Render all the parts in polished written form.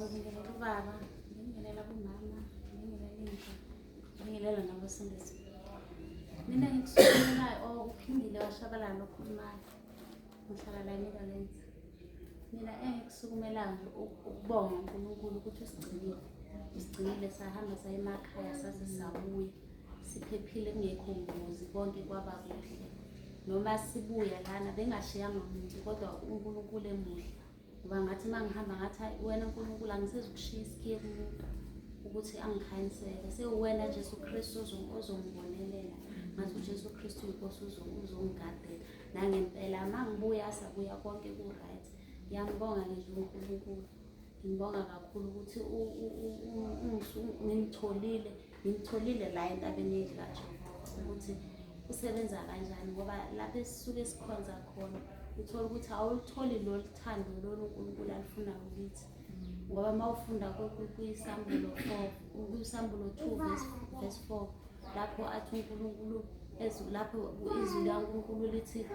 Ngibingelela ubaba, ngibingelela umama, ngibingelela inja, ngibingelela nabasilisa. Mina ngikusukumelayo uphindile washabalala okhulumayo. Ngihlala la eNetherlands. Mina engikusukumelayo nje ukubonga uNkulunkulu ukuthi usigcinile. Usigcinile sahamba saya emakhaya saze sabuya. Siphephile kungekho ngozi konke kwaba kuhle. Noma sibuya lana bengashiyanga umuntu kodwa uNkulunkulu emuhle. Ngoba ngathi mangihamba ngathi wena uNkulunkulu angisezukushiya isikhiye kumuntu ukuthi angikhanyisele. Sewuwena Jesu Kristu ozongibonelela. Ngathi uJesu Kristu inkosi uzongigadela. Nangempela mangibuya sabuya konke ku-right. Ngiyambonga nje uNkulunkulu. Ngibonga kakhulu ukuthi ngimtholile la entabeni yedlatsha ukuthi usebenza kanjani ngoba lapho esisuke sikhonza khona uthola ukuthi awulutholi lolu thando lolu uNkulunkulu alifunayo kithi. Ngoba mawufunda kwisambulo 2 verse 4 lapho athi uNkulunkulu lapho izwi likaNkulunkulu lithi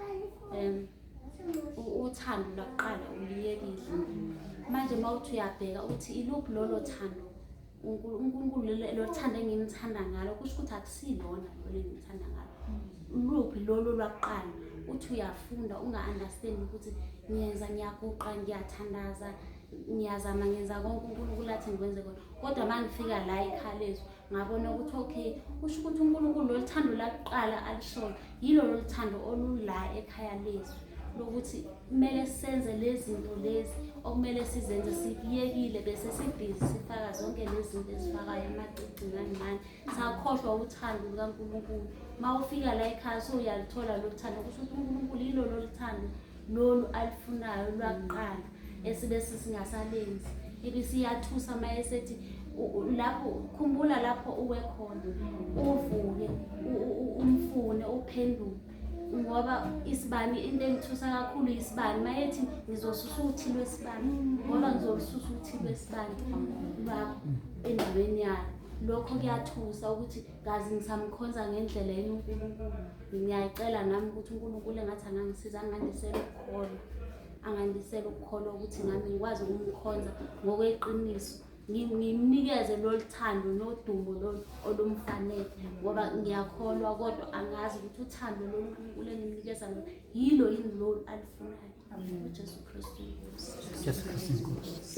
uthando lwaqala uliyekile. Manje mawuthi uyabheka uthi iluphi lolo thando uNkulunkulu lo thando engimthanda ngalo kusho ukuthi akusilona lo engimthanda ngalo. Uluphi lolo lwaqala uthi uyafunda unga-understand ukuthi ngiyaguqa ngiyathandaza ngiyazama ngenza konke uNkulunkulu athi ngikwenze kona. Kodwa mangifika la ekhalezo ngabona ukuthi okay kusho ukuthi uNkulunkulu lo thando laqala alishoyo yilo lo thando olula ekhaya lethu lokuthi kumele senze lezi zinto lezi okumele sizenze sibiyekile bese sibhizi sifaka zonke lezi zinto ezifakayo emacici ngani sakhohlwa uthando lukaNkulunkulu. Mawufika la ekhaya so uyalithola lo thando kusho ukuthi uNkulunkulu yilo lo thando lolu alifunayo lwaqala esibe singasalenzi ibisiyathusa mayesethi lapho khumbula lapho uwe khona uvuke umfune uphenduke ngoba isibani into engithusa kakhulu isibani mayethi ngizosusa uthi lwesibani ngoba ngizosusa uthi lwesibani lapho endaweni yakhe. Lokho kuyathusa ukuthi ngazi ngisamkhonza ngendlela yena uNkulunkulu. Ngiyacela nami ukuthi uNkulunkulu engathi angangisiza angandisela ukukholwa ukuthi nami ngikwazi ukumkhonza ngokweqiniso. Ngimnikeze lo thando nodumo lo olumfanele ngoba ngiyakholwa kodwa angazi ukuthi uthando lo uNkulunkulu engimnikeza lo yilo yini lo alifunayo. UJesu Kristu inkosi.